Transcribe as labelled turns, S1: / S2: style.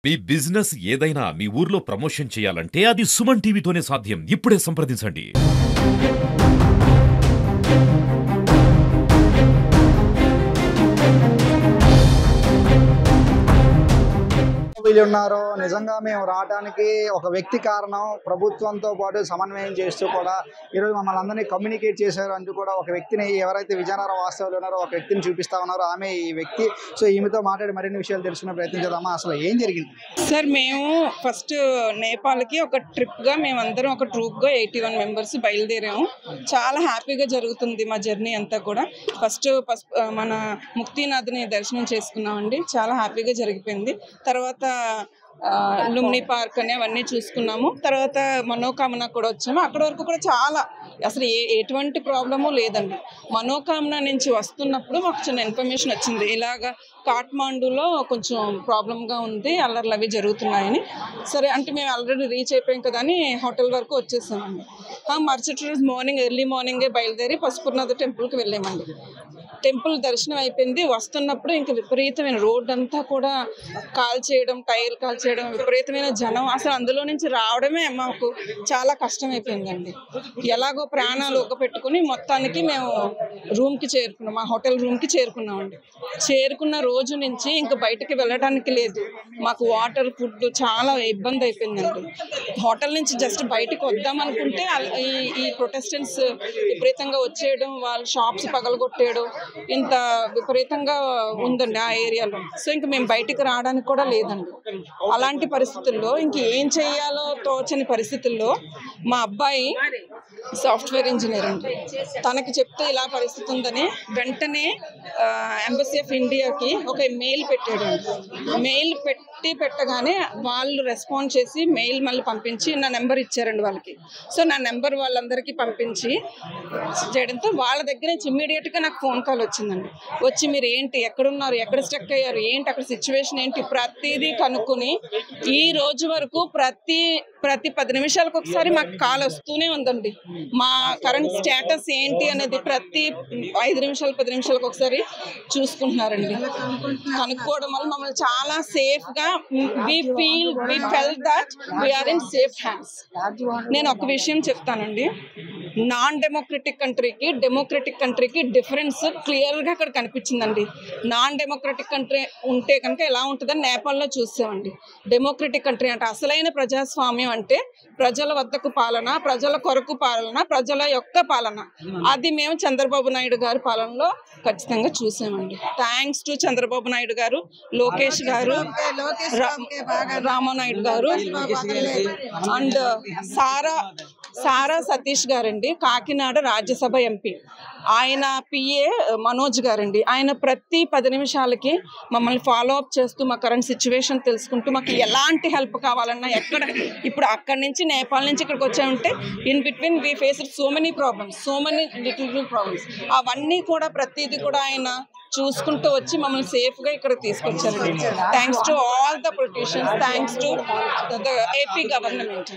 S1: మీ business ఏదైనా మీ ఊర్లో promotion చేయాలంటే అది సుమన్ టీవీతోనే సాధ్యం. ఇప్పుడే సంప్రదించండి.
S2: ఉన్నారు నిజంగా మేము రావడానికి ఒక వ్యక్తి కారణం. ప్రభుత్వంతో పాటు సమన్వయం చేస్తూ కూడా ఈరోజు మమ్మల్ని అందరినీ కమ్యూనికేట్ చేశారు అంటూ కూడా ఒక వ్యక్తిని, ఎవరైతే విజయనగరం వాస్తవులు ఉన్నారో ఒక వ్యక్తిని చూపిస్తా ఉన్నారో ఆమె ఈ వ్యక్తి. సో ఈమెతో మాట్లాడి మరిన్ని విషయాలు తెలుసుకునే ప్రయత్నం చేద్దామా. అసలు ఏం జరిగింది
S3: సార్? మేము ఫస్ట్ నేపాల్కి ఒక ట్రిప్గా మేమందరం ఒక ట్రూప్గా 81 మెంబర్స్ బయలుదేరాము. చాలా హ్యాపీగా జరుగుతుంది మా జర్నీ అంతా కూడా. ఫస్ట్ మన ముక్తినాథ్ని దర్శనం చేసుకున్నామండి, చాలా హ్యాపీగా జరిగిపోయింది. తర్వాత లుంబిని పార్క్ అని అవన్నీ చూసుకున్నాము. తర్వాత మనోకామన కూడా వచ్చాము. అక్కడ వరకు కూడా చాలా అసలు ఎటువంటి ప్రాబ్లము లేదండి. మనోకామన నుంచి వస్తున్నప్పుడు మాకు చిన్న ఇన్ఫర్మేషన్ వచ్చింది, ఇలాగా కాఠ్మాండూలో కొంచెం ప్రాబ్లంగా ఉంది, అల్లర్లు అవి జరుగుతున్నాయని. సరే అంటే మేము ఆల్రెడీ రీచ్ అయిపోయాం కదా అని హోటల్ వరకు వచ్చేసామండి. మరుసటి రోజు మార్నింగ్ ఎర్లీ మార్నింగే బయలుదేరి పసుపునాథ టెంపుల్కి వెళ్ళామండి. టెంపుల్ దర్శనం అయిపోయింది. వస్తున్నప్పుడు ఇంకా విపరీతమైన రోడ్ అంతా కూడా కాల్ చేయడం, టైర్ కాల్ చేయడం, విపరీతమైన జనం. అసలు అందులో నుంచి రావడమే మాకు చాలా కష్టం అయిపోయిందండి. ఎలాగో ప్రాణాలు ఒగ్గపెట్టుకుని మొత్తానికి మేము రూమ్కి చేరుకున్నాం, మా హోటల్ రూమ్కి చేరుకున్నామండి. చేరుకున్న రోజు నుంచి ఇంకా బయటకి వెళ్ళడానికి లేదు. మాకు వాటర్, ఫుడ్ చాలా ఇబ్బంది అయిపోయిందండి. హోటల్ నుంచి జస్ట్ బయటకు వద్దామనుకుంటే ఈ ప్రొటెస్టెంట్స్ విపరీతంగా వచ్చేయడం, వాళ్ళ షాప్స్ పగలగొట్టేయడం, ఇంత విపరీతంగా ఉందండి ఆ ఏరియాలో. సో ఇంక మేము బయటికి రావడానికి కూడా లేదండి. అలాంటి పరిస్థితుల్లో ఇంక ఏం చేయాలో తోచని పరిస్థితుల్లో మా అబ్బాయి సాఫ్ట్వేర్ ఇంజనీర్ అండి, తనకి చెప్తే ఇలా పరిస్థితి ఉందని వెంటనే ఎంబసీ ఆఫ్ ఇండియాకి ఒక మెయిల్ పెట్టాడు. మెయిల్ పెట్టగానే వాళ్ళు రెస్పాండ్ చేసి మెయిల్ మళ్ళీ పంపించి నా నెంబర్ ఇచ్చారండి వాళ్ళకి. సో నా నెంబర్ వాళ్ళందరికీ పంపించి చేయడంతో వాళ్ళ దగ్గర నుంచి ఇమ్మీడియట్గా నాకు ఫోన్ కాల్ వచ్చిందండి. వచ్చి మీరు ఏంటి, ఎక్కడున్నారు, ఎక్కడ స్టక్ అయ్యారు, ఏంటి అక్కడ సిచ్యువేషన్ ఏంటి, ప్రతిదీ కనుక్కొని ఈ రోజు వరకు ప్రతి 10 నిమిషాలకు ఒకసారి మాకు కాల్ వస్తూనే ఉందండి. మా కరెంట్ స్టేటస్ ఏంటి అనేది ప్రతి 5 నిమిషాలు 10 నిమిషాలకు ఒకసారి చూసుకుంటున్నారండి. కనుక్కోవడం వల్ల మమ్మల్ని చాలా సేఫ్గా we felt that we are in safe hands. నేను ఒక విషయం చెప్తానండి, నాన్ డెమోక్రటిక్ కంట్రీకి డెమోక్రటిక్ కంట్రీకి డిఫరెన్స్ క్లియర్గా అక్కడ కనిపించిందండి. నాన్ డెమోక్రటిక్ కంట్రీ ఉంటే కనుక ఎలా ఉంటుందని నేపాల్లో చూసామండి. డెమోక్రటిక్ కంట్రీ అంటే అసలైన ప్రజాస్వామ్యం అంటే ప్రజల వద్దకు పాలన, ప్రజల కొరకు పాలన, ప్రజల యొక్క పాలన. అది మేము చంద్రబాబు నాయుడు గారి పాలనలో ఖచ్చితంగా చూసామండి. థ్యాంక్స్ టు చంద్రబాబు నాయుడు గారు, లోకేష్ గారు, రామానాయుడు గారు అండ్ సారా సతీష్ గారండి, కాకినాడ రాజ్యసభ ఎంపీ. ఆయన పిఏ మనోజ్ గారండి, ఆయన ప్రతి 10 నిమిషాలకి మమ్మల్ని ఫాలో అప్ చేస్తూ మా కరెంట్ సిచ్యువేషన్ తెలుసుకుంటూ మాకు ఎలాంటి హెల్ప్ కావాలన్నా ఎక్కడ ఇప్పుడు అక్కడి నుంచి నేపాల్ నుంచి ఇక్కడికి వచ్చామంటే in between we faced so many problems, so many little problems. అవన్నీ కూడా ప్రతిదీ కూడా ఆయన చూసుకుంటూ వచ్చి మమ్మల్ని సేఫ్గా ఇక్కడ తీసుకొచ్చారండి. Thanks to all the politicians, thanks to the AP government.